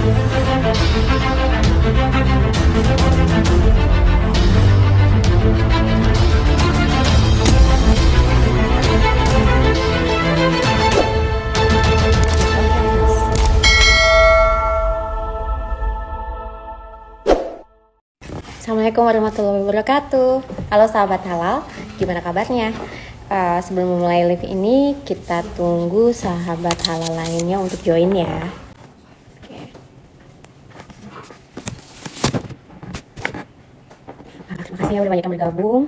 Assalamualaikum warahmatullahi wabarakatuh. Halo sahabat halal, gimana kabarnya? Sebelum memulai live ini, kita tunggu sahabat halal lainnya untuk join ya. Oke. Terima kasih ya udah banyak yang bergabung.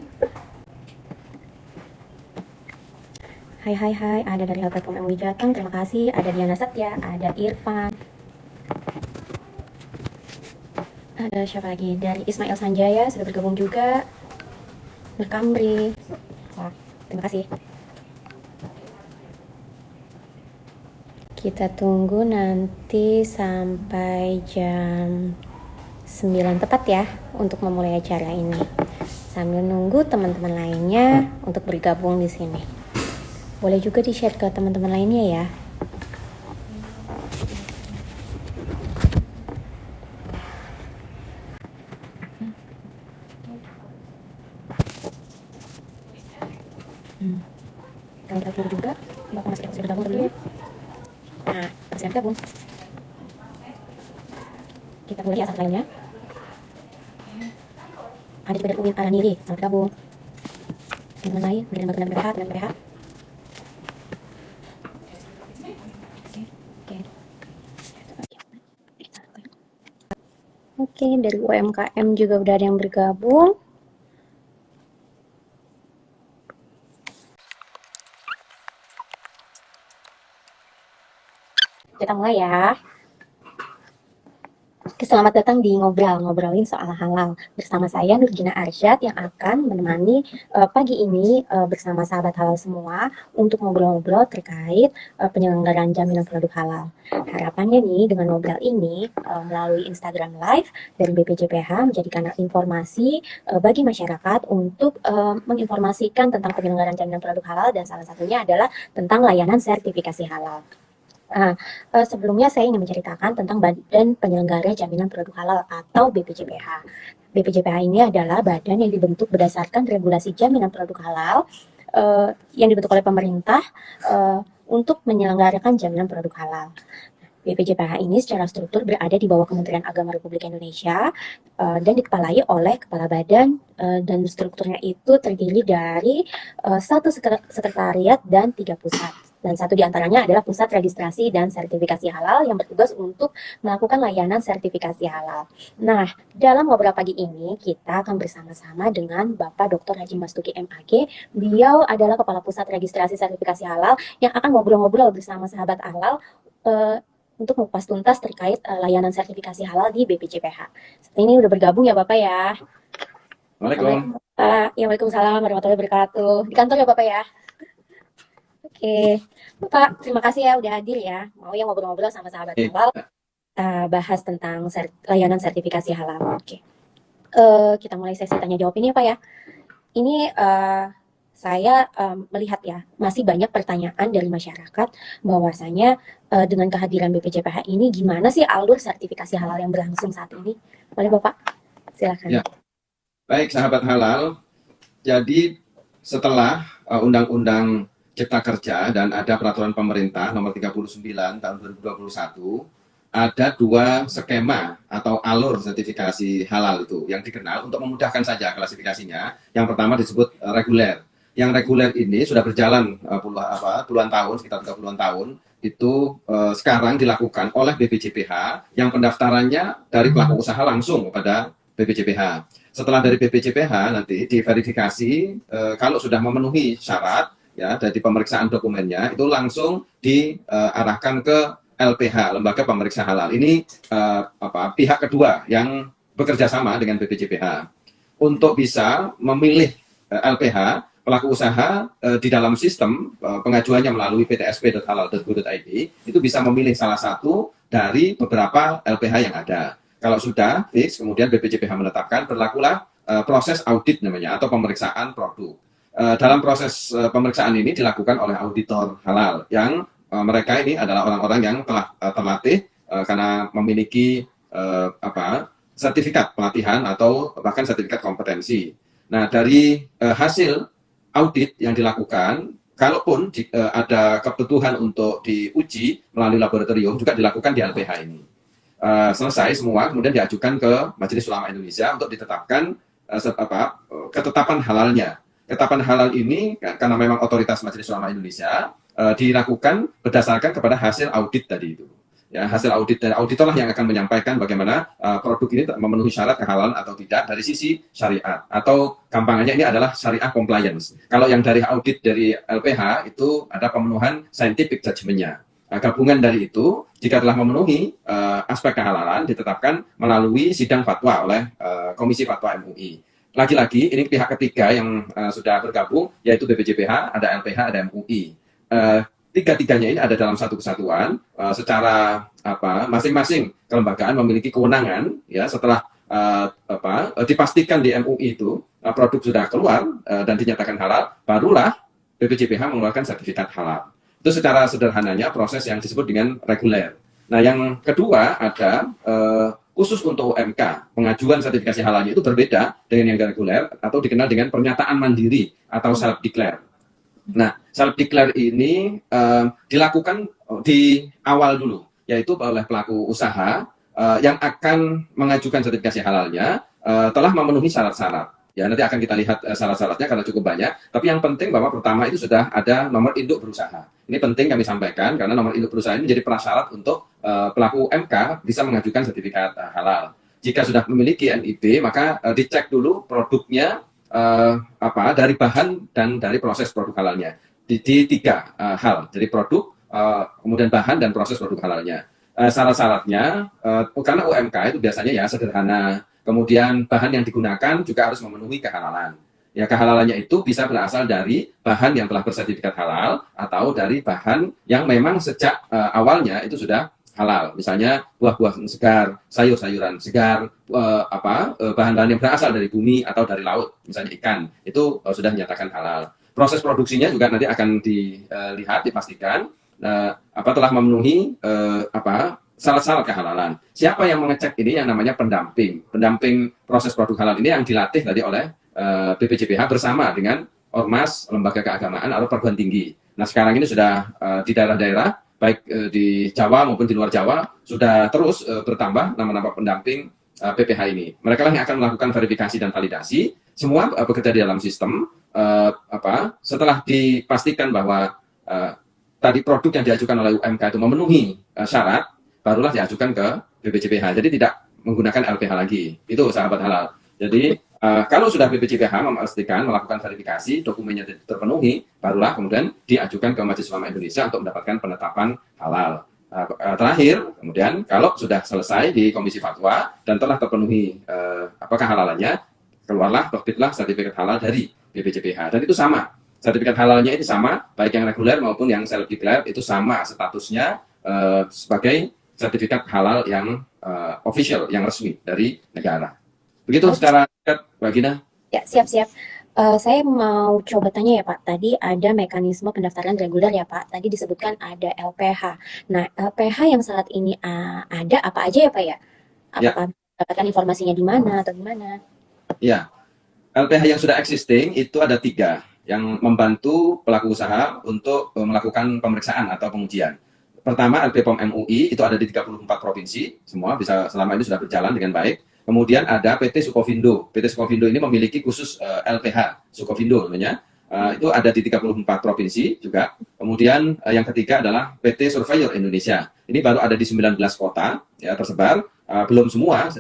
Hai, ada dari Platform MUI Jateng, terima kasih. Ada Diana Satya, ada Irfan. Ada siapa lagi? Dari Ismail Sanjaya sudah bergabung juga. Berkamri. Wah, terima kasih. Kita tunggu nanti sampai jam 9 tepat ya untuk memulai acara ini. Sambil nunggu teman-teman lainnya untuk bergabung di sini. Boleh juga di-share ke teman-teman lainnya ya. Kita tunggu juga. Bapak masih bergabung dulu. Nah, masih bergabung. Kita boleh ya saat lainnya. Ada juga dari Uwin Araniri, selamat bergabung. Teman lain, dengan PH. Oke, dari UMKM juga udah ada yang bergabung. Kita mulai ya. Selamat datang di ngobrolin soal halal bersama saya Nurjina Arsyad yang akan menemani pagi ini bersama sahabat halal semua untuk ngobrol-ngobrol terkait penyelenggaraan jaminan produk halal. Harapannya nih dengan ngobrol ini melalui Instagram Live dari BPJPH menjadi kanal informasi bagi masyarakat untuk menginformasikan tentang penyelenggaraan jaminan produk halal dan salah satunya adalah tentang layanan sertifikasi halal. Sebelumnya saya ingin menceritakan tentang Badan Penyelenggara Jaminan Produk Halal atau BPJPH. BPJPH ini adalah badan yang dibentuk berdasarkan regulasi jaminan produk halal yang dibentuk oleh pemerintah untuk menyelenggarakan jaminan produk halal. BPJPH ini secara struktur berada di bawah Kementerian Agama Republik Indonesia dan dikepalai oleh Kepala Badan dan strukturnya itu terdiri dari satu sekretariat dan 3 pusat. Dan satu diantaranya adalah Pusat Registrasi dan Sertifikasi Halal yang bertugas untuk melakukan layanan sertifikasi halal. Nah, dalam ngobrol pagi ini kita akan bersama-sama dengan Bapak Dr. Haji Mastuki MAG. Beliau adalah Kepala Pusat Registrasi Sertifikasi Halal yang akan ngobrol-ngobrol bersama sahabat halal untuk mengupas tuntas terkait layanan sertifikasi halal di BPJPH. Seperti ini udah bergabung ya Bapak ya. Waalaikumsalam. Waalaikumsalam warahmatullahi wabarakatuh. Di kantor ya Bapak ya. Oke, Bapak terima kasih ya udah hadir ya. Mau yang ngobrol-ngobrol sama sahabat halal bahas tentang layanan sertifikasi halal. Oke, kita mulai sesi tanya jawab ini ya Pak ya. Ini saya melihat ya masih banyak pertanyaan dari masyarakat bahwasanya dengan kehadiran BPJPH ini gimana sih alur sertifikasi halal yang berlangsung saat ini? Boleh Bapak? Silakan. Ya. Baik sahabat halal, jadi setelah Undang-Undang Cipta Kerja dan ada peraturan pemerintah nomor 39 tahun 2021, ada 2 skema atau alur sertifikasi halal itu yang dikenal untuk memudahkan saja klasifikasinya. Yang pertama disebut reguler. Yang reguler ini sudah berjalan puluhan tahun, sekitar 30-an tahun. Itu sekarang dilakukan oleh BPJPH yang pendaftarannya dari pelaku usaha langsung kepada BPJPH. Setelah dari BPJPH nanti diverifikasi kalau sudah memenuhi syarat ya dari pemeriksaan dokumennya itu langsung diarahkan ke LPH, Lembaga Pemeriksa Halal. Ini pihak kedua yang bekerja sama dengan BPJPH untuk bisa memilih LPH pelaku usaha di dalam sistem pengajuannya melalui ptsp.halal.go.id itu bisa memilih salah satu dari beberapa LPH yang ada. Kalau sudah fix, kemudian BPJPH menetapkan berlakulah proses audit namanya atau pemeriksaan produk. Dalam proses pemeriksaan ini dilakukan oleh auditor halal yang mereka ini adalah orang-orang yang telah terlatih karena memiliki sertifikat pelatihan atau bahkan sertifikat kompetensi. Nah, dari hasil audit yang dilakukan, kalaupun ada kebutuhan untuk diuji melalui laboratorium, juga dilakukan di LPH ini. Selesai semua, kemudian diajukan ke Majelis Ulama Indonesia untuk ditetapkan ketetapan halalnya. Ketetapan halal ini karena memang otoritas Majelis Ulama Indonesia dilakukan berdasarkan kepada hasil audit tadi itu. Ya, hasil audit dari auditor lah yang akan menyampaikan bagaimana produk ini memenuhi syarat kehalalan atau tidak dari sisi syariat, atau gampangannya ini adalah syariah compliance. Kalau yang dari audit dari LPH itu ada pemenuhan scientific judgment-nya. Gabungan dari itu, jika telah memenuhi aspek kehalalan, ditetapkan melalui sidang fatwa oleh Komisi Fatwa MUI. Lagi-lagi, ini pihak ketiga yang sudah bergabung, yaitu BPJPH, ada LPH, ada MUI. Tiga-tiganya ini ada dalam satu kesatuan, secara masing-masing kelembagaan memiliki kewenangan, ya, setelah dipastikan di MUI itu produk sudah keluar dan dinyatakan halal, barulah BPJPH mengeluarkan sertifikat halal. Itu secara sederhananya proses yang disebut dengan reguler. Nah, yang kedua ada khusus untuk UMK, pengajuan sertifikasi halalnya itu berbeda dengan yang reguler atau dikenal dengan pernyataan mandiri atau self declare. Nah, self declare ini dilakukan di awal dulu, yaitu oleh pelaku usaha yang akan mengajukan sertifikasi halalnya telah memenuhi syarat-syarat. Ya, nanti akan kita lihat syarat-syaratnya karena cukup banyak. Tapi yang penting bahwa pertama itu sudah ada nomor induk berusaha. Ini penting kami sampaikan karena nomor induk berusaha ini menjadi prasyarat untuk pelaku UMK bisa mengajukan sertifikat halal. Jika sudah memiliki NIB, maka dicek dulu produknya dari bahan dan dari proses produk halalnya. Di tiga hal, jadi produk, kemudian bahan dan proses produk halalnya. Syarat-syaratnya, karena UMK itu biasanya ya sederhana. Kemudian bahan yang digunakan juga harus memenuhi kehalalan. Ya, kehalalannya itu bisa berasal dari bahan yang telah bersertifikat halal atau dari bahan yang memang sejak awalnya itu sudah halal. Misalnya buah-buah segar, sayur-sayuran segar, bahan-bahan yang berasal dari bumi atau dari laut, misalnya ikan, itu sudah dinyatakan halal. Proses produksinya juga nanti akan dilihat, dipastikan telah memenuhi syarat-syarat kehalalan. Siapa yang mengecek ini? Yang namanya pendamping. Pendamping proses produk halal ini yang dilatih tadi oleh BPJPH bersama dengan Ormas, lembaga keagamaan atau perguruan tinggi. Nah, sekarang ini sudah di daerah-daerah, baik di Jawa maupun di luar Jawa, sudah terus bertambah nama-nama pendamping PPH ini. Mereka lah yang akan melakukan verifikasi dan validasi. Semua bekerja di dalam sistem. Setelah dipastikan bahwa tadi produk yang diajukan oleh UMK itu memenuhi syarat, barulah diajukan ke BPJPH. Jadi tidak menggunakan LPH lagi. Itu sahabat halal. Jadi kalau sudah BPJPH memastikan melakukan verifikasi, dokumennya terpenuhi, barulah kemudian diajukan ke Majelis Ulama Indonesia untuk mendapatkan penetapan halal. Terakhir, kemudian kalau sudah selesai di Komisi Fatwa dan telah terpenuhi kehalalannya, keluarlah, terbitlah sertifikat halal dari BPJPH. Dan itu sama. Sertifikat halalnya itu sama, baik yang reguler maupun yang self declare itu sama statusnya sebagai sertifikat halal yang official, yang resmi dari negara. Begitu secara singkat, Mbak Gina. Ya, siap-siap. Saya mau coba tanya ya Pak, tadi ada mekanisme pendaftaran reguler ya Pak, tadi disebutkan ada LPH. Nah, LPH yang saat ini ada apa aja ya Pak ya? Apakah mendapatkan informasinya di mana atau gimana? Ya, LPH yang sudah existing itu ada 3 yang membantu pelaku usaha untuk melakukan pemeriksaan atau pengujian. Pertama, LPPOM MUI itu ada di 34 provinsi, semua bisa selama ini sudah berjalan dengan baik. Kemudian ada PT Sukovindo. PT Sukovindo ini memiliki khusus LPH, Sukovindo namanya. Itu ada di 34 provinsi juga. Kemudian yang ketiga adalah PT Surveyor Indonesia. Ini baru ada di 19 kota ya tersebar, belum semua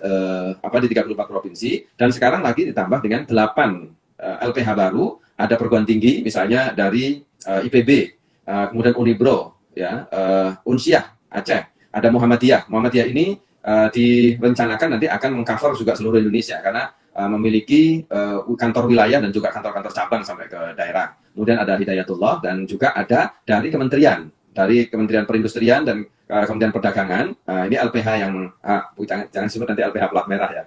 di 34 provinsi, dan sekarang lagi ditambah dengan 8 LPH baru, ada perguruan tinggi misalnya dari IPB, kemudian Unibro, ya, Unsiah Aceh, ada Muhammadiyah. Muhammadiyah ini direncanakan nanti akan mengcover juga seluruh Indonesia karena memiliki kantor wilayah dan juga kantor-kantor cabang sampai ke daerah. Kemudian ada Hidayatullah dan juga ada dari Kementerian Perindustrian dan Kementerian Perdagangan. Ini LPH yang jangan sebut nanti LPH plat merah ya.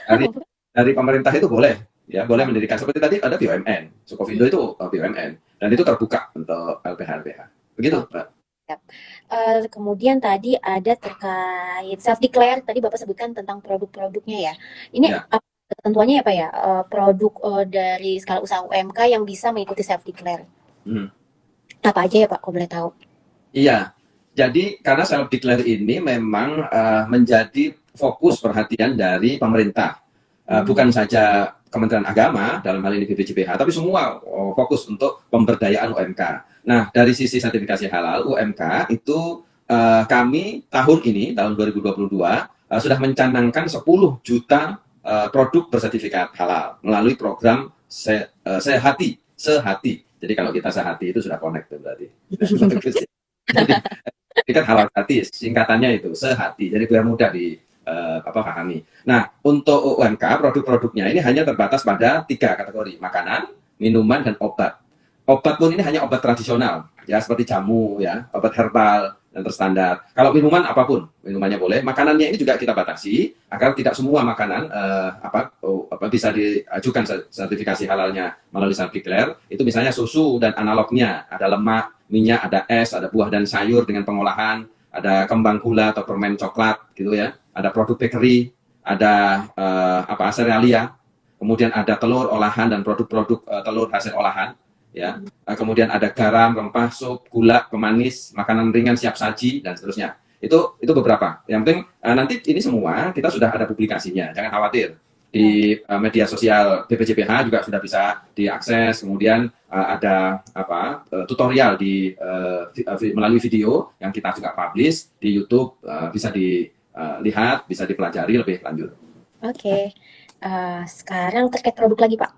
Tapi dari pemerintah itu boleh. Ya, boleh mendirikan seperti tadi ada BUMN, Sukovindo itu BUMN, dan itu terbuka untuk LPH. Begitu, Pak. Yap. Kemudian tadi ada terkait self declare, tadi Bapak sebutkan tentang produk-produknya ya. Ini Ya. apa ketentuannya ya Pak ya? Produk dari skala usaha UMK yang bisa mengikuti self declare. Hmm. Apa aja ya Pak, kalau boleh tahu? Iya, jadi karena self declare ini memang menjadi fokus perhatian dari pemerintah. Hmm. Bukan saja Kementerian Agama dalam hal ini BPJPH, tapi semua fokus untuk pemberdayaan UMK. Nah, dari sisi sertifikasi halal UMK itu kami tahun ini, tahun 2022, sudah mencanangkan 10 juta produk bersertifikat halal melalui program Sehati. Sehati. Jadi kalau kita sehati itu sudah connect berarti. Ini kan halal hati, singkatannya itu sehati. Jadi biar mudah di pahami. Nah, untuk UMK produk-produknya ini hanya terbatas pada 3 kategori: makanan, minuman, dan obat. Obat pun ini hanya obat tradisional, ya seperti jamu, ya obat herbal dan terstandar. Kalau minuman apapun, minumannya boleh. Makanannya ini juga kita batasi agar tidak semua makanan bisa diajukan sertifikasi halalnya melalui self declare. Itu misalnya susu dan analognya, ada lemak, minyak, ada es, ada buah dan sayur dengan pengolahan, ada kembang gula atau permen coklat gitu ya, ada produk bakery, ada serealia, kemudian ada telur olahan dan produk-produk telur hasil olahan ya. Kemudian ada garam, rempah, sup, gula, pemanis, makanan ringan siap saji dan seterusnya. Itu beberapa. Yang penting nanti ini semua kita sudah ada publikasinya, jangan khawatir. Di media sosial BPJPH juga sudah bisa diakses. Kemudian ada tutorial melalui video yang kita juga publish di YouTube, bisa dilihat, bisa dipelajari lebih lanjut. Oke. Sekarang terkait produk lagi Pak.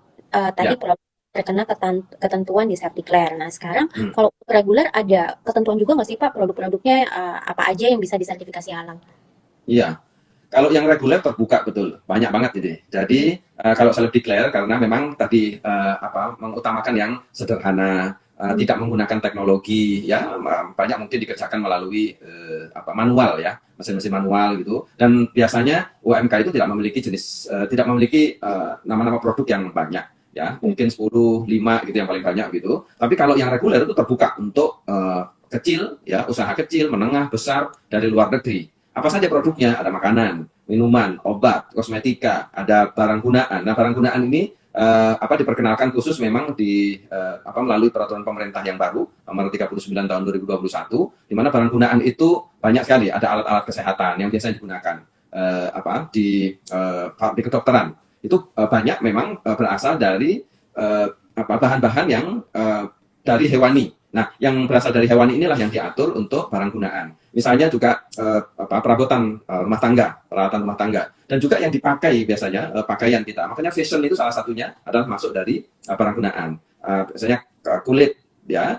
Tadi Ya. produk terkena ketentuan di self declare. Nah sekarang Hmm. kalau reguler ada ketentuan juga nggak sih Pak, produk-produknya apa aja yang bisa disertifikasi halal? Iya. Kalau yang reguler terbuka betul, banyak banget jadi. Jadi kalau self declare karena memang tadi mengutamakan yang sederhana, tidak menggunakan teknologi, ya banyak mungkin dikerjakan melalui manual ya, mesin-mesin manual gitu. Dan biasanya UMK itu tidak memiliki nama-nama produk yang banyak, ya mungkin 10, 5 gitu yang paling banyak gitu. Tapi kalau yang reguler itu terbuka untuk kecil, ya usaha kecil, menengah, besar dari luar negeri. Apa saja produknya? Ada makanan, minuman, obat, kosmetika, ada barang gunaan. Nah, barang gunaan ini diperkenalkan khusus memang melalui peraturan pemerintah yang baru nomor 39 tahun 2021, di mana barang gunaan itu banyak sekali. Ada alat-alat kesehatan yang biasa digunakan di kedokteran. Itu banyak memang berasal dari bahan-bahan yang dari hewani. Nah, yang berasal dari hewan inilah yang diatur untuk barang gunaan. Misalnya juga perabotan rumah tangga, peralatan rumah tangga, dan juga yang dipakai biasanya pakaian kita. Makanya fashion itu salah satunya adalah masuk dari barang gunaan. Biasanya kulit, ya,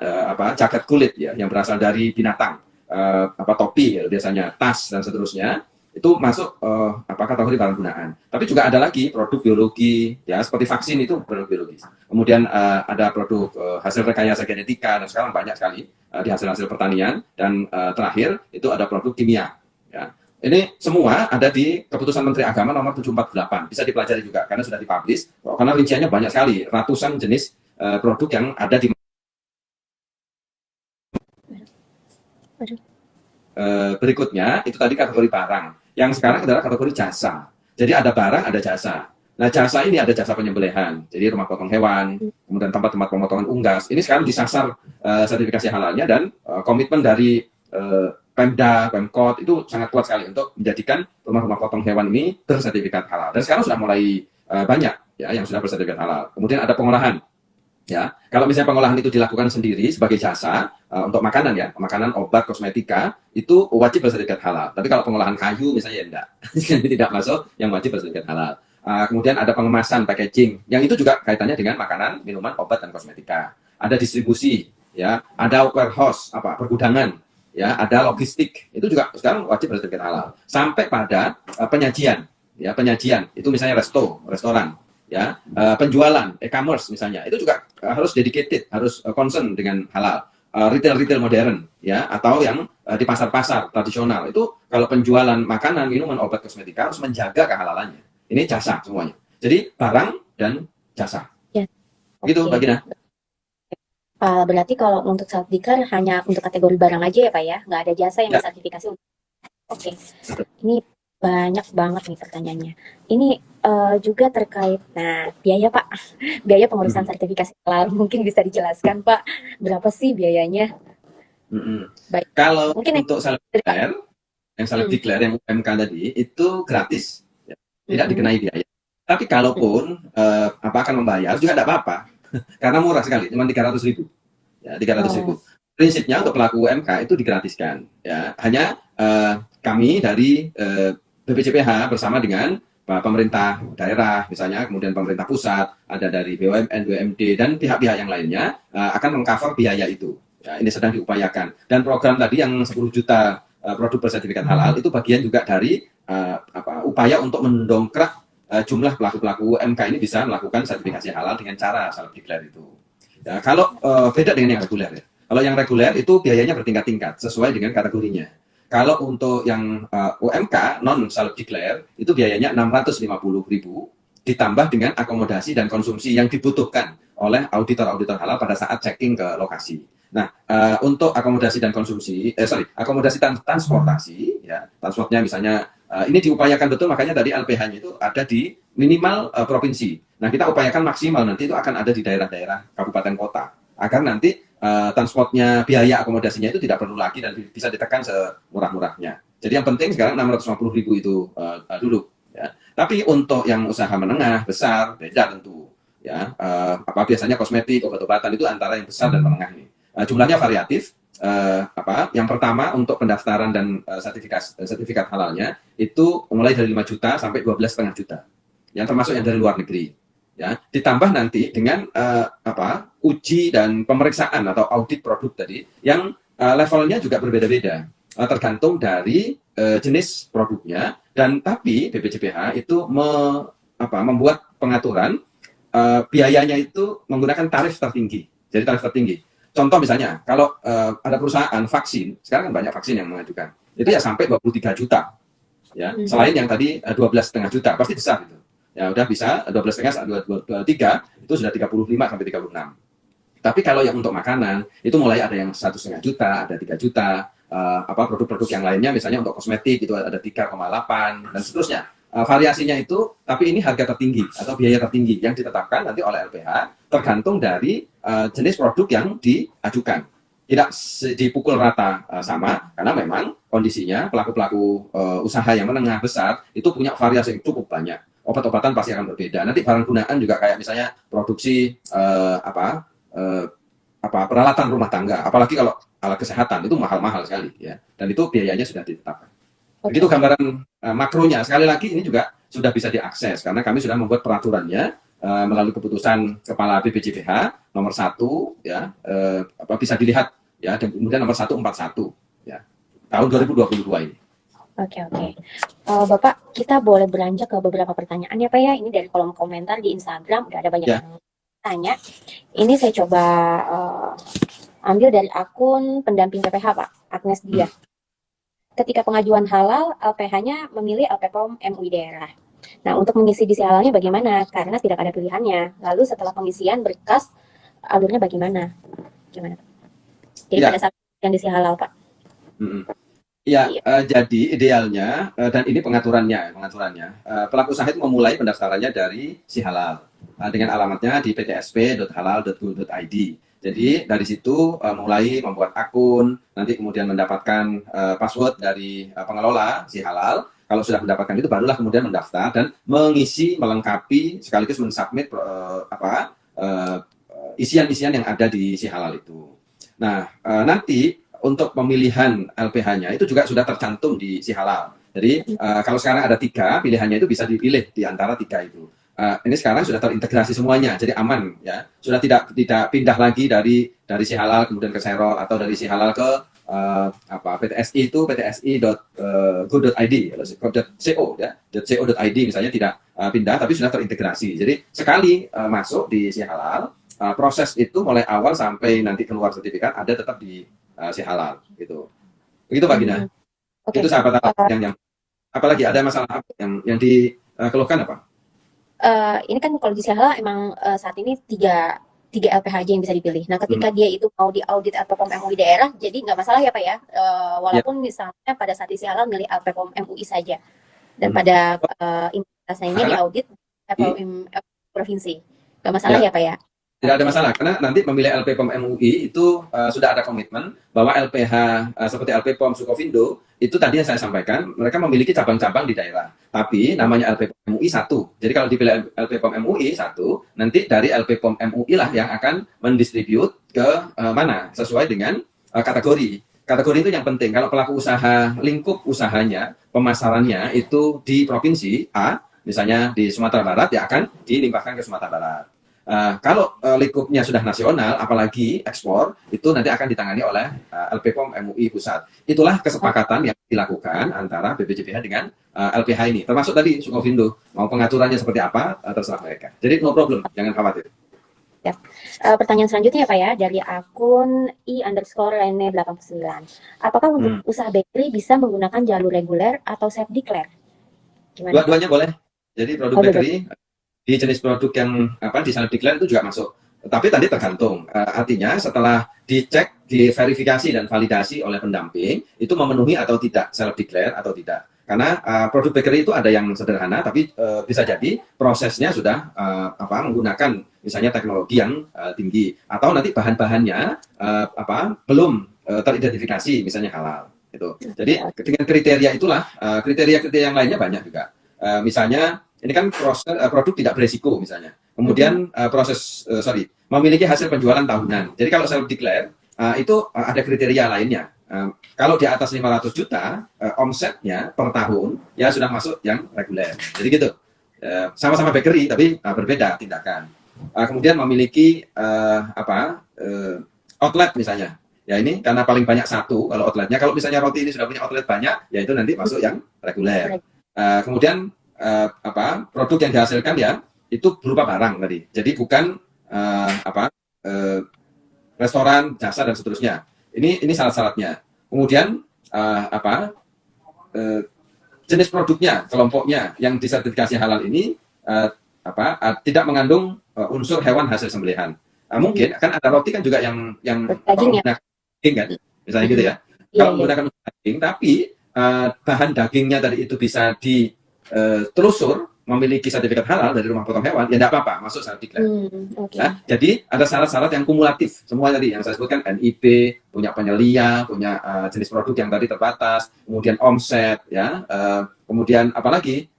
jaket kulit ya, yang berasal dari binatang, topi ya, biasanya tas dan seterusnya. Itu masuk kategori barang gunaan. Tapi juga ada lagi produk biologi, ya seperti vaksin itu produk biologis. Kemudian ada produk hasil rekayasa genetika, dan sekarang banyak sekali di hasil-hasil pertanian. Dan terakhir itu ada produk kimia. Ya. Ini semua ada di Keputusan Menteri Agama nomor 748. Bisa dipelajari juga karena sudah dipublish. Karena rinciannya banyak sekali, ratusan jenis produk yang ada di berikutnya. Itu tadi kategori barang. Yang sekarang adalah kategori jasa. Jadi ada barang, ada jasa. Nah, jasa ini ada jasa penyembelihan, jadi rumah potong hewan, kemudian tempat-tempat pemotongan unggas. Ini sekarang disasar sertifikasi halalnya, dan komitmen dari Pemda, Pemkot itu sangat kuat sekali untuk menjadikan rumah-rumah potong hewan ini bersertifikat halal. Dan sekarang sudah mulai banyak ya yang sudah bersertifikat halal. Kemudian ada pengolahan. Ya, kalau misalnya pengolahan itu dilakukan sendiri sebagai jasa untuk makanan ya, makanan, obat, kosmetika itu wajib bersertifikat halal. Tapi kalau pengolahan kayu misalnya enggak, jadi tidak masuk yang wajib bersertifikat halal. Kemudian ada pengemasan, packaging, yang itu juga kaitannya dengan makanan, minuman, obat, dan kosmetika. Ada distribusi, ya, ada warehouse, pergudangan, ya, ada logistik, itu juga sekarang wajib bersertifikat halal. Sampai pada penyajian, ya, penyajian itu misalnya restoran. Ya, penjualan e-commerce misalnya itu juga harus dedicated, harus concern dengan halal. Retail modern ya, atau yang di pasar-pasar tradisional itu kalau penjualan makanan, minuman, obat, kosmetika harus menjaga kehalalannya. Ini jasa semuanya. Jadi barang dan jasa. Ya, Gitu, oke. Mbak Gina. Berarti kalau untuk self declare hanya untuk kategori barang aja ya Pak ya, nggak ada jasa yang Ya, disertifikasi. Oke, betul. ini banyak banget nih pertanyaannya. Ini juga terkait, nah biaya Pak, biaya pengurusan Mhm, sertifikasi halal mungkin bisa dijelaskan Pak, berapa sih biayanya? mhm. Baik, Kalau mungkin untuk self dari Pak. declare, yang self Hmm, declare yang UMK tadi itu gratis, ya, tidak mm-mm, dikenai biaya. Tapi mm-mm. kalaupun apa akan membayar juga tidak apa-apa, karena murah sekali, cuma 300.000. Ya, 300 Oh, ribu. Prinsipnya untuk pelaku UMK itu digratiskan. Ya, hanya kami dari BPJPH bersama dengan pemerintah daerah, misalnya, kemudian pemerintah pusat, ada dari BUMN, BUMD, dan pihak-pihak yang lainnya akan mengcover biaya itu. Ya, ini sedang diupayakan. Dan program tadi yang 10 juta produk bersertifikat halal itu bagian juga dari upaya untuk mendongkrak jumlah pelaku-pelaku UMK ini bisa melakukan sertifikasi halal dengan cara self declare itu. Ya, kalau beda dengan yang reguler ya. Kalau yang reguler itu biayanya bertingkat-tingkat sesuai dengan kategorinya. Kalau untuk yang UMK non self declare itu biayanya 650.000 ditambah dengan akomodasi dan konsumsi yang dibutuhkan oleh auditor-auditor halal pada saat checking ke lokasi. Nah, untuk akomodasi dan konsumsi, akomodasi transportasi, ya, transportnya misalnya, ini diupayakan betul, makanya tadi LPH-nya itu ada di minimal provinsi. Nah, kita upayakan maksimal nanti itu akan ada di daerah-daerah kabupaten kota, agar nanti transportnya, biaya akomodasinya itu tidak perlu lagi dan bisa ditekan semurah-murahnya. Jadi yang penting sekarang 650.000 itu dulu. Ya. Tapi untuk yang usaha menengah, besar, beda tentu. Ya, biasanya kosmetik, obat-obatan itu antara yang besar dan menengah ini. Jumlahnya variatif. Yang pertama untuk pendaftaran dan sertifikat halalnya itu mulai dari 5 juta sampai 12,5 juta, yang termasuk yang dari luar negeri. Ya, ditambah nanti dengan uji dan pemeriksaan atau audit produk tadi yang levelnya juga berbeda-beda, tergantung dari jenis produknya. Dan tapi BPJPH itu membuat pengaturan biayanya itu menggunakan tarif tertinggi. Jadi tarif tertinggi. Contoh misalnya, kalau ada perusahaan vaksin, sekarang kan banyak vaksin yang mengajukan, itu ya sampai 23 juta. Ya, mhm. selain yang tadi 12,5 juta, pasti besar itu. Ya udah bisa 12,5, 23 itu sudah 35 sampai 36. Tapi kalau yang untuk makanan itu mulai ada yang 1,5 juta, ada 3 juta. Produk-produk yang lainnya misalnya untuk kosmetik itu ada 3,8 dan seterusnya. Variasinya itu, tapi ini harga tertinggi atau biaya tertinggi yang ditetapkan nanti oleh LPH tergantung dari jenis produk yang diajukan. Tidak dipukul rata sama, karena memang kondisinya pelaku-pelaku usaha yang menengah besar itu punya variasi yang cukup banyak. Obat-obatan pasti akan berbeda. Nanti barang gunaan juga kayak misalnya produksi eh, peralatan rumah tangga, apalagi kalau alat kesehatan itu mahal-mahal sekali ya, dan itu biayanya sudah ditetapkan. Oke, Begitu oke. gambaran makronya. Sekali lagi ini juga sudah bisa diakses karena kami sudah membuat peraturannya melalui keputusan Kepala BPJPH nomor 1 ya, bisa dilihat ya, dan kemudian nomor 141 ya, tahun 2022 ini. Oke, oke. Bapak, kita boleh beranjak ke beberapa pertanyaan ya Pak ya. Ini dari kolom komentar di Instagram udah ada banyak Ya. yang tanya. Ini saya coba eh, ambil dari akun pendamping PPH Pak, Agnes Hmm. Dia. Ketika pengajuan halal, LPH-nya memilih LPPOM MUI daerah. Nah, untuk mengisi disi halalnya bagaimana? Karena tidak ada pilihannya. Lalu setelah pengisian berkas, alurnya bagaimana? Gimana Pak? Jadi pada Ya. saat yang disi halal Pak. Hmm. Ya, Iya. jadi idealnya, dan ini pengaturannya, pelaku usaha itu memulai pendaftarannya dari si halal dengan alamatnya di ptsp.halal.go.id. Jadi dari situ mulai membuat akun, nanti kemudian mendapatkan password dari pengelola si halal. Kalau sudah mendapatkan itu, barulah kemudian mendaftar dan mengisi, melengkapi, sekaligus mensubmit isian-isian yang ada di si halal itu. Nah, nanti untuk pemilihan LPH-nya itu juga sudah tercantum di si halal. Jadi kalau sekarang ada 3, pilihannya itu bisa dipilih di antara 3 itu. Ini sekarang sudah terintegrasi semuanya, jadi aman ya. Sudah tidak pindah lagi dari si halal kemudian ke Serol, atau dari si halal ke PTSI itu ptsi.go.id, .co ya, .co.id misalnya, tidak pindah tapi sudah terintegrasi. Jadi sekali masuk di si halal, proses itu mulai awal sampai nanti keluar sertifikat ada tetap di si halal gitu. Begitu Pak Gina. Hmm, oke. Itu sahabat halal Eh, yang apalagi ada masalah apa yang dikeluhkan apa? ini kan kalau di halal emang saat ini tiga. 3 LPH aja yang bisa dipilih. Nah, ketika dia itu mau diaudit LPPOM MUI daerah, jadi nggak masalah ya Pak ya, Ya. walaupun misalnya pada saat isi halal milih LPPOM MUI saja, dan pada implementasinya Karena diaudit LPPOM provinsi. Nggak masalah ya, ya Pak ya? tidak ada Oke. masalah karena nanti memilih LPPOM MUI itu sudah ada komitmen bahwa LPH seperti LPPOM Sukovindo itu tadi yang saya sampaikan mereka memiliki cabang-cabang di daerah. Tapi namanya LPPOM MUI satu. Jadi kalau dipilih LPPOM MUI satu, nanti dari LPPOM MUI lah yang akan mendistribute ke mana sesuai dengan kategori. Kategori itu yang penting. Kalau pelaku usaha lingkup usahanya pemasarannya itu di provinsi A, misalnya di Sumatera Barat, ya akan dilimpahkan ke Sumatera Barat. Kalau lingkupnya sudah nasional, apalagi ekspor, itu nanti akan ditangani oleh LPPOM MUI Pusat. Itulah kesepakatan yang dilakukan antara BPJPH dengan LPH ini. Termasuk tadi Sukovindo, mau pengaturannya seperti apa, terserah mereka. Jadi no problem, jangan khawatir. Ya. Pertanyaan selanjutnya ya Pak ya, dari akun i_lene89. Apakah untuk usaha bakery bisa menggunakan jalur reguler atau self declare? Gimana? Dua-duanya boleh. Jadi produk bakery di jenis produk yang di self declare itu juga masuk. Tapi tadi tergantung. Artinya setelah dicek, diverifikasi dan validasi oleh pendamping itu memenuhi atau tidak self declare atau tidak. Karena produk bakery itu ada yang sederhana, tapi bisa jadi prosesnya sudah menggunakan misalnya teknologi yang tinggi, atau nanti bahan-bahannya belum teridentifikasi, misalnya halal. Itu. Jadi dengan kriteria itulah, kriteria-kriteria yang lainnya banyak juga. Misalnya ini kan produk tidak beresiko misalnya. Kemudian memiliki hasil penjualan tahunan. Jadi kalau self declare itu ada kriteria lainnya. Kalau di atas 500 juta omsetnya per tahun ya sudah masuk yang reguler. Jadi gitu. Sama-sama bakery tapi berbeda tindakan. Kemudian memiliki outlet misalnya. Ya ini karena paling banyak satu kalau outletnya. Kalau misalnya roti ini sudah punya outlet banyak, ya itu nanti masuk yang reguler. Kemudian produk yang dihasilkan ya itu berupa barang tadi. Jadi bukan restoran, jasa dan seterusnya. Ini syarat-syaratnya. Kemudian jenis produknya, kelompoknya yang disertifikasi halal ini tidak mengandung unsur hewan hasil sembelihan. Mungkin kan ada roti kan juga yang menggunakan daging kan, misalnya gitu ya. Kalau menggunakan daging, tapi bahan dagingnya tadi itu bisa ditelusur memiliki sertifikat halal dari rumah potong hewan, ya tidak apa-apa, masuk self declare. Nah, jadi ada syarat-syarat yang kumulatif, semua tadi yang saya sebutkan, NIP, punya penyelia, punya jenis produk yang tadi terbatas, kemudian omset, ya, kemudian apalagi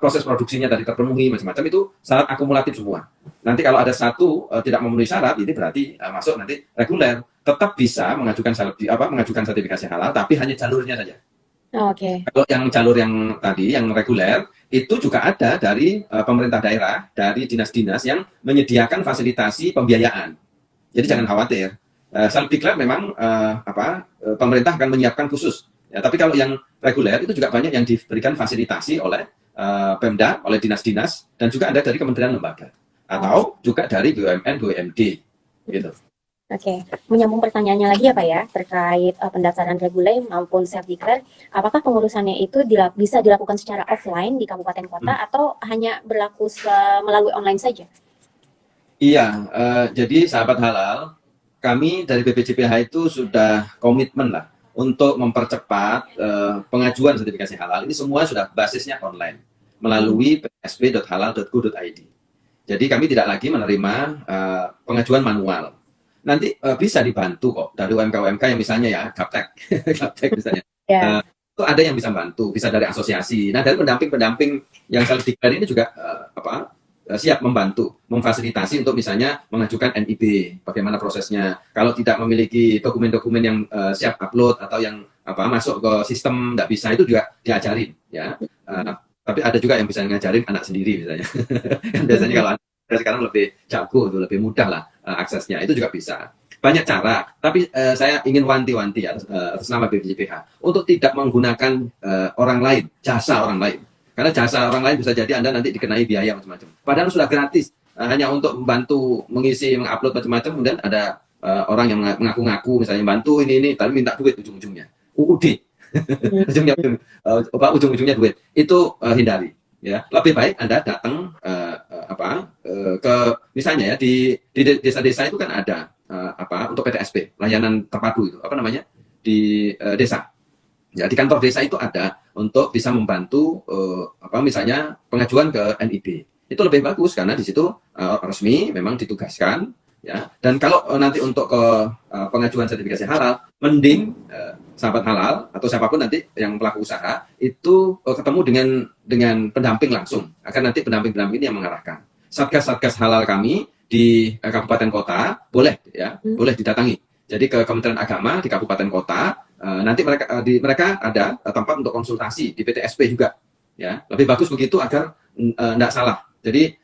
proses produksinya tadi terpenuhi, macam-macam itu syarat akumulatif semua. Nanti kalau ada satu tidak memenuhi syarat, ini berarti masuk nanti reguler, tetap bisa mengajukan sertifikasi halal, tapi hanya jalurnya saja. Kalau yang jalur yang tadi, yang reguler, itu juga ada dari pemerintah daerah, dari dinas-dinas yang menyediakan fasilitasi pembiayaan. Jadi jangan khawatir. Self declare memang pemerintah akan menyiapkan khusus. Ya, tapi kalau yang reguler itu juga banyak yang diberikan fasilitasi oleh Pemda, oleh dinas-dinas, dan juga ada dari kementerian lembaga. Atau juga dari BUMN, BUMD. Gitu. Oke, menyambung pertanyaannya lagi ya Pak ya, terkait pendaftaran reguler maupun self declare, apakah pengurusannya itu bisa dilakukan secara offline di kabupaten kota atau hanya berlaku melalui online saja? Iya, jadi sahabat halal, kami dari BPJPH itu sudah komitmen lah untuk mempercepat pengajuan sertifikasi halal. Ini semua sudah basisnya online melalui psb.halal.go.id. Jadi kami tidak lagi menerima pengajuan manual. Nanti bisa dibantu kok dari UMK-UMK yang misalnya ya gaptek misalnya. Itu ada yang bisa bantu, bisa dari asosiasi. Nah dari pendamping-pendamping yang self declare ini juga siap membantu, memfasilitasi untuk misalnya mengajukan NIB, bagaimana prosesnya. Kalau tidak memiliki dokumen-dokumen yang siap upload atau yang masuk ke sistem nggak bisa, itu juga diajarin ya. Tapi ada juga yang bisa ngajarin anak sendiri misalnya. Kan biasanya kalau anak sekarang lebih jago, lebih mudah lah aksesnya, itu juga bisa. Banyak cara, tapi saya ingin wanti-wanti ya, atas nama BPJPH untuk tidak menggunakan orang lain, jasa orang lain. Karena jasa orang lain bisa jadi Anda nanti dikenai biaya macam-macam. Padahal sudah gratis, hanya untuk membantu mengisi, mengupload macam-macam, kemudian ada orang yang mengaku-ngaku misalnya bantu ini, tapi minta duit ujung-ujungnya. UUD, ujung-ujungnya duit. Itu hindari. ya lebih baik Anda datang ke misalnya ya di desa-desa itu kan ada untuk PTSP, layanan terpadu itu apa namanya di desa. Ya, di kantor desa itu ada untuk bisa membantu misalnya pengajuan ke NIB. Itu lebih bagus karena di situ resmi memang ditugaskan ya. Dan kalau nanti untuk ke pengajuan sertifikasi halal, mending sahabat halal atau siapapun nanti yang pelaku usaha itu ketemu dengan pendamping langsung. Agar nanti pendamping-pendamping ini yang mengarahkan. Satgas-satgas halal kami di kabupaten kota boleh boleh didatangi. Jadi ke Kementerian Agama di kabupaten kota nanti mereka ada tempat untuk konsultasi di PTSP juga ya. Lebih bagus begitu agar tidak salah. Jadi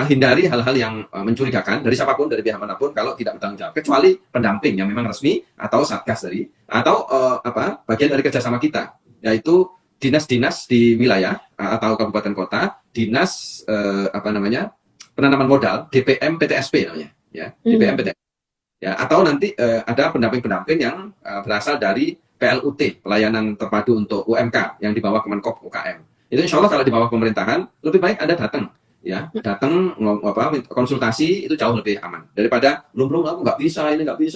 hindari hal-hal yang mencurigakan dari siapapun, dari pihak manapun kalau tidak bertanggung jawab, kecuali pendamping yang memang resmi atau satgas atau bagian dari kerjasama kita, yaitu dinas-dinas di wilayah atau kabupaten kota, dinas penanaman modal, DPM PTSP namanya ya, DPM PTSP ya, atau nanti ada pendamping-pendamping yang berasal dari PLUT, pelayanan terpadu untuk UMK yang di bawah Kemenkop UKM. Itu insya Allah kalau di bawah pemerintahan lebih baik Anda datang konsultasi, itu jauh lebih aman daripada belum aku nggak bisa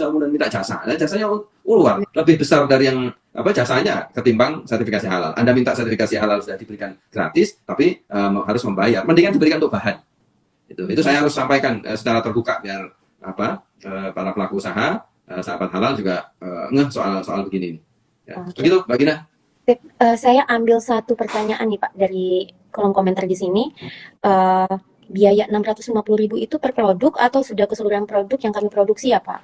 kemudian minta jasa. Nah, jasanya luar lebih besar dari yang jasanya ketimbang sertifikasi halal. Anda minta sertifikasi halal sudah diberikan gratis, tapi harus membayar. Mendingan diberikan untuk bahan. Itu saya harus sampaikan secara terbuka biar para pelaku usaha, sahabat halal juga ngeh soal begini nih. Ya. Begitu, Mbak Gina. Saya ambil satu pertanyaan nih Pak dari kolom komentar di sini. Biaya 650.000 itu per produk atau sudah keseluruhan produk yang kami produksi ya Pak?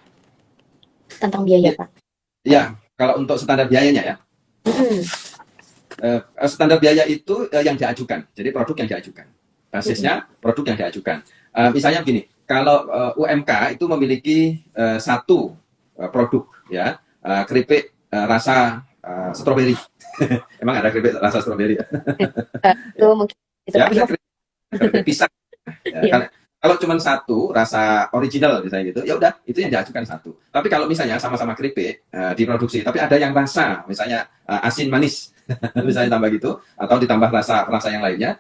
Tentang biaya Pak. Ya, kalau untuk standar biayanya ya. Standar biaya itu yang diajukan. Jadi produk yang diajukan. Basisnya produk yang diajukan. Misalnya begini, kalau UMK itu memiliki satu produk ya, keripik rasa stroberi. Emang ada keripik rasa stroberi ya? Itu mungkin itu ya, keripik pisang. Ya, kalau cuma satu rasa original misalnya gitu, ya udah itu yang diajukan satu. Tapi kalau misalnya sama-sama keripik diproduksi, tapi ada yang rasa misalnya asin manis, misalnya tambah gitu, atau ditambah rasa yang lainnya,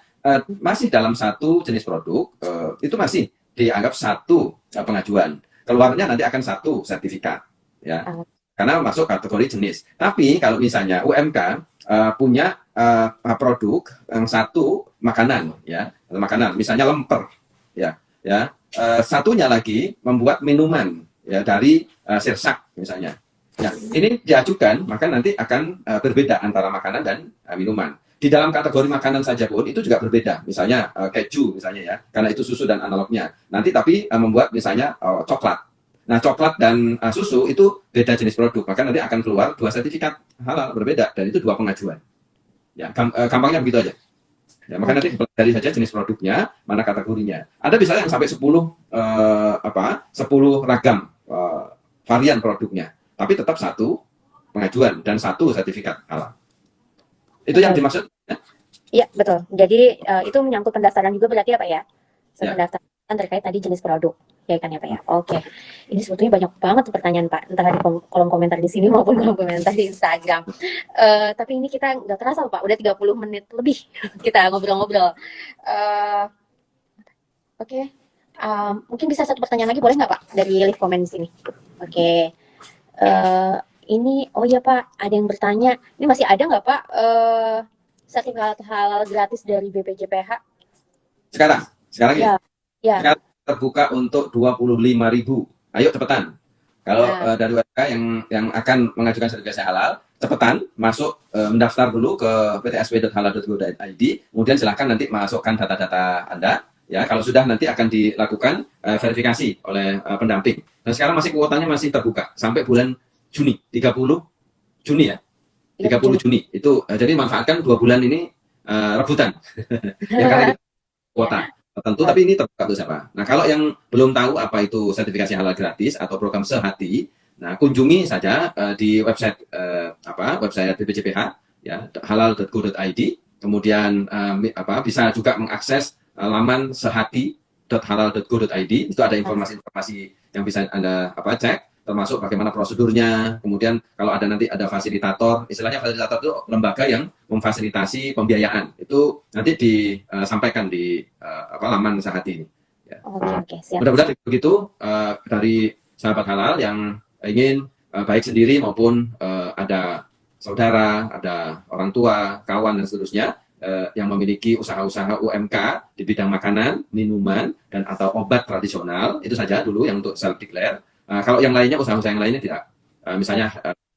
masih dalam satu jenis produk, itu masih dianggap satu pengajuan. Keluarnya nanti akan satu sertifikat, ya, karena masuk kategori jenis. Tapi kalau misalnya UMK punya produk yang satu makanan, ya, makanan, misalnya lemper, ya, satunya lagi membuat minuman, ya, dari sirsak misalnya. Ya, ini diajukan, maka nanti akan berbeda antara makanan dan minuman. Di dalam kategori makanan saja pun itu juga berbeda. Misalnya keju misalnya ya, karena itu susu dan analognya. Nanti tapi membuat misalnya coklat. Nah, coklat dan susu itu beda jenis produk, maka nanti akan keluar dua sertifikat halal berbeda dan itu dua pengajuan. Ya, gampangnya begitu aja. Ya, maka nanti pelajari saja jenis produknya, mana kategorinya. Ada bisa yang sampai 10 ragam varian produknya, tapi tetap satu pengajuan dan satu sertifikat halal. Itu yang dimaksud? Iya, betul. Jadi itu menyangkut pendaftaran juga berarti ya Pak ya? Pendaftaran terkait tadi jenis produk. Ya kan ya Pak ya? Oke. Ini sebetulnya banyak banget pertanyaan Pak, entah di kolom komentar di sini maupun kolom komentar di Instagram. Tapi ini kita nggak terasa Pak, udah 30 menit lebih kita ngobrol-ngobrol. Oke. Mungkin bisa satu pertanyaan lagi boleh nggak Pak dari live comment di sini? Oke. Ini, oh ya Pak, ada yang bertanya, ini masih ada nggak Pak sertifikat halal gratis dari BPJPH? Sekarang ya. Sekarang terbuka untuk 25.000. Ayo cepetan. Kalau dari UMK yang akan mengajukan sertifikasi halal, cepetan masuk mendaftar dulu ke ptsp.halal.go.id. Kemudian silakan nanti masukkan data-data Anda. Ya, kalau sudah nanti akan dilakukan verifikasi oleh pendamping. Dan sekarang masih kuotanya masih terbuka sampai bulan Juni, 30 Juni ya. 30 Juni. Itu jadi manfaatkan 2 bulan ini rebutan. Ya, karena ini kuota tertentu, tapi ini terbuka untuk siapa. Nah, kalau yang belum tahu apa itu sertifikasi halal gratis atau program sehati, nah kunjungi saja di website website BPJPH ya, halal.go.id. Kemudian bisa juga mengakses laman sehati.halal.go.id. Itu ada informasi-informasi yang bisa Anda cek. termasuk bagaimana prosedurnya. Kemudian kalau ada nanti ada fasilitator, istilahnya fasilitator itu lembaga yang memfasilitasi pembiayaan. Itu nanti disampaikan di laman Sahati ini. Ya. Oke, siap. Mudah-mudahan begitu dari sahabat halal yang ingin baik sendiri maupun ada saudara, ada orang tua, kawan dan seterusnya yang memiliki usaha-usaha UMK di bidang makanan, minuman dan atau obat tradisional, itu saja dulu yang untuk self declare. Kalau yang lainnya, usaha-usaha yang lainnya tidak. Misalnya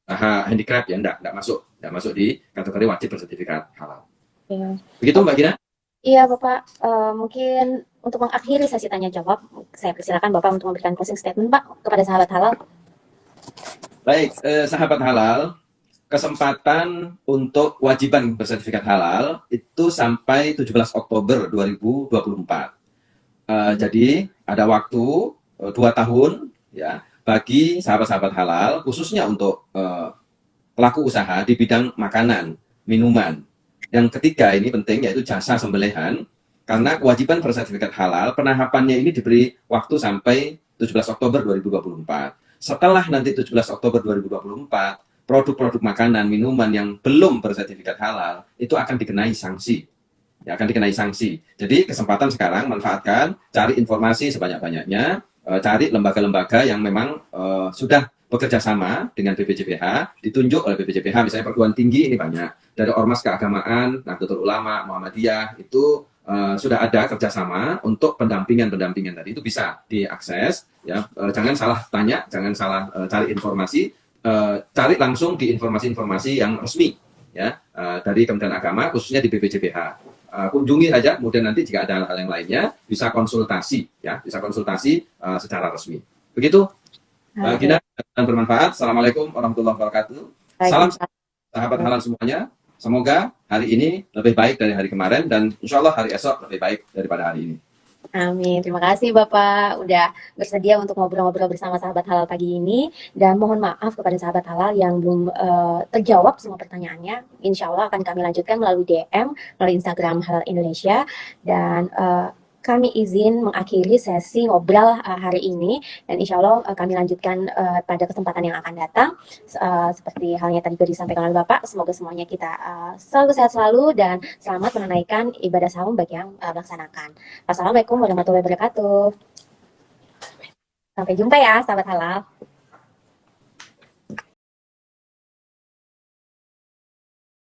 usaha handicraft ya enggak masuk di kategori wajib bersertifikat halal. Ya. Begitu Mbak Gina? Iya Bapak, mungkin untuk mengakhiri sesi tanya jawab, saya persilakan Bapak untuk memberikan closing statement Pak kepada sahabat halal. Baik, sahabat halal, kesempatan untuk kewajiban bersertifikat halal itu sampai 17 Oktober 2024. Jadi ada waktu 2 tahun ya bagi sahabat-sahabat halal, khususnya untuk pelaku usaha di bidang makanan, minuman. Yang ketiga ini penting, yaitu jasa sembelihan, karena kewajiban bersertifikat halal penahapannya ini diberi waktu sampai 17 Oktober 2024. Setelah nanti 17 Oktober 2024, produk-produk makanan, minuman yang belum bersertifikat halal itu akan dikenai sanksi. Ya, akan dikenai sanksi. Jadi kesempatan sekarang manfaatkan, cari informasi sebanyak-banyaknya, cari lembaga-lembaga yang memang sudah bekerja sama dengan BPJPH, ditunjuk oleh BPJPH, misalnya perguruan tinggi ini banyak, dari Ormas Keagamaan, Nahdlatul Ulama, Muhammadiyah, itu sudah ada kerjasama untuk pendampingan tadi, itu bisa diakses. Ya, jangan salah tanya, jangan salah cari informasi, cari langsung di informasi-informasi yang resmi ya dari Kementerian Agama, khususnya di BPJPH. Kunjungi saja, kemudian nanti jika ada hal yang lainnya bisa konsultasi ya, bisa konsultasi secara resmi. Begitu. Gina, dan bermanfaat. Assalamualaikum warahmatullahi wabarakatuh. Salam sahabat halal semuanya. Semoga hari ini lebih baik dari hari kemarin dan insya Allah hari esok lebih baik daripada hari ini. Amin. Terima kasih Bapak udah bersedia untuk ngobrol-ngobrol bersama sahabat halal pagi ini. Dan mohon maaf kepada sahabat halal yang belum terjawab semua pertanyaannya. Insya Allah akan kami lanjutkan melalui DM, melalui Instagram Halal Indonesia. Dan kami izin mengakhiri sesi ngobrol hari ini. Dan insya Allah kami lanjutkan pada kesempatan yang akan datang. Seperti halnya tadi sudah disampaikan oleh Bapak, semoga semuanya kita selalu sehat selalu dan selamat menunaikan ibadah saum bagi yang melaksanakan. Assalamualaikum warahmatullahi wabarakatuh. Sampai jumpa ya, sahabat halal.